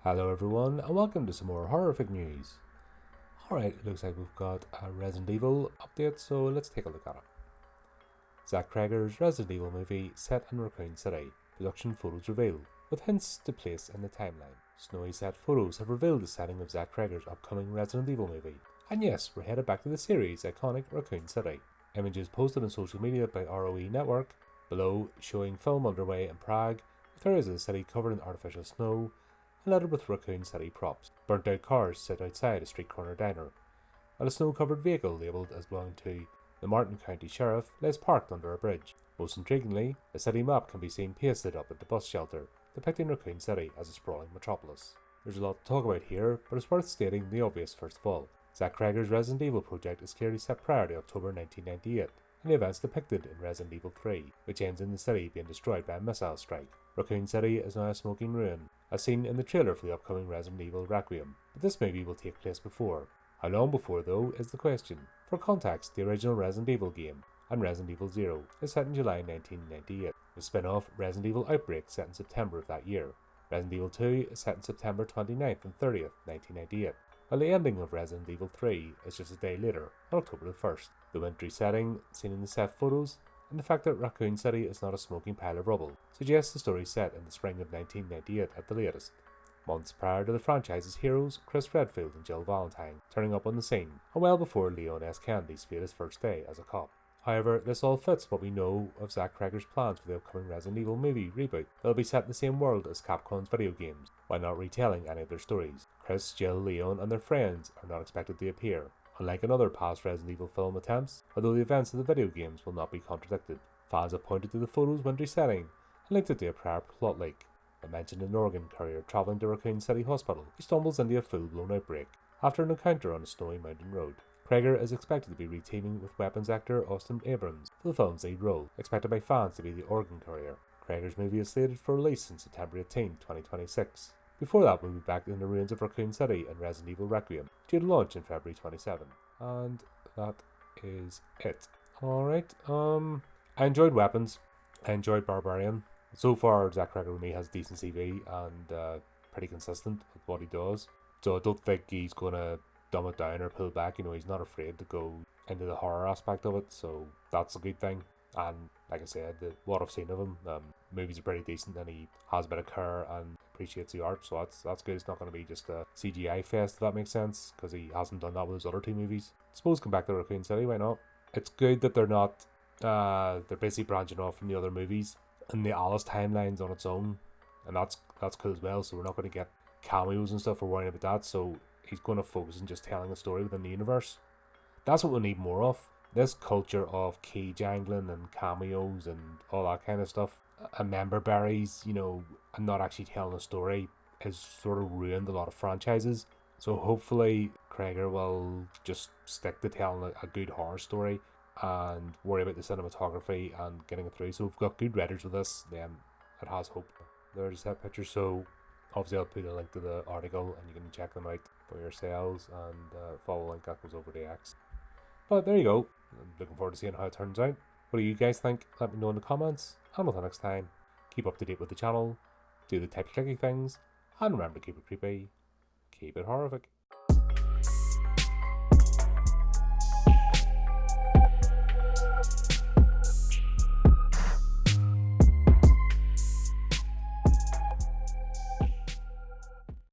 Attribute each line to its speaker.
Speaker 1: Hello everyone and welcome to some more horrific news. Alright, it looks like we've got a Resident Evil update, so let's take a look at it. Zach Cregger's Resident Evil movie set in Raccoon City. Production photos revealed, with hints to place in the timeline. Snowy set photos have revealed the setting of Zach Cregger's upcoming Resident Evil movie. And yes, we're headed back to the series' iconic Raccoon City. Images posted on social media by ROE Network, below showing film underway in Prague, with areas of the city covered in artificial snow, and littered with Raccoon City props. Burnt out cars sit outside a street corner diner, and a snow-covered vehicle labelled as belonging to the Martin County Sheriff lays parked under a bridge. Most intriguingly, a city map can be seen pasted up at the bus shelter, depicting Raccoon City as a sprawling metropolis. There's a lot to talk about here, but it's worth stating the obvious first of all. Zach Cregger's Resident Evil project is clearly set prior to October 1998, and the events depicted in Resident Evil 3, which ends in the city being destroyed by a missile strike. Raccoon City is now a smoking ruin, as seen in the trailer for the upcoming Resident Evil Requiem, but this movie will take place before. How long before though is the question. For context, the original Resident Evil game, and Resident Evil 0, is set in July 1998. The spin-off Resident Evil Outbreak set in September of that year. Resident Evil 2 is set in September 29th and 30th, 1998, while the ending of Resident Evil 3 is just a day later, on October the 1st. The wintry setting, seen in the set photos, and the fact that Raccoon City is not a smoking pile of rubble, suggests the story set in the spring of 1998 at the latest. Months prior to the franchise's heroes, Chris Redfield and Jill Valentine, turning up on the scene, and well before Leon S. Kennedy's fateful first day as a cop. However, this all fits what we know of Zach Cregger's plans for the upcoming Resident Evil movie reboot. They'll be set in the same world as Capcom's video games, while not retelling any of their stories. Chris, Jill, Leon, and their friends are not expected to appear, unlike in other past Resident Evil film attempts, although the events of the video games will not be contradicted. Fans have pointed to the photo's wintry setting and linked it to a prior plot leak. I mentioned an organ courier travelling to Raccoon City Hospital who stumbles into a full-blown outbreak after an encounter on a snowy mountain road. Cregger is expected to be reteaming with weapons actor Austin Abrams for the film's lead role, expected by fans to be the organ courier. Cregger's movie is slated for release on September 18, 2026. Before that, we'll be back in the ruins of Raccoon City and Resident Evil Requiem, due to launch in February 27. And that is it. Alright, I enjoyed Weapons. I enjoyed Barbarian. So far, Zach Cregger with me has decent CV and pretty consistent with what he does. So I don't think he's going to dumb it down or pull back. He's not afraid to go into the horror aspect of it, so that's a good thing. And like I said, what I've seen of him, movies are pretty decent, and he has a bit of care and appreciates the art, so that's good. It's not going to be just a CGI fest, if that makes sense, because he hasn't done that with his other two movies. I suppose come back to Raccoon City, why not? It's good that they're not, they're basically branching off from the other movies, and the Alice timeline's on its own, and that's cool as well, so we're not going to get cameos and stuff, we're worrying about that, so he's going to focus on just telling a story within the universe. That's what we need more of. This culture of key jangling and cameos and all that kind of stuff, and member berries, and not actually telling a story, has sort of ruined a lot of franchises. So hopefully Cregger will just stick to telling a good horror story and worry about the cinematography and getting it through. So we've got good writers with this, then it has hope. There's that picture, so obviously I'll put a link to the article and you can check them out for yourselves, and follow the link that goes over to X. But there you go. I'm looking forward to seeing how it turns out. What do you guys think? Let me know in the comments. And until next time, keep up to date with the channel, do the tech clicky things, and remember to keep it creepy, keep it horrific.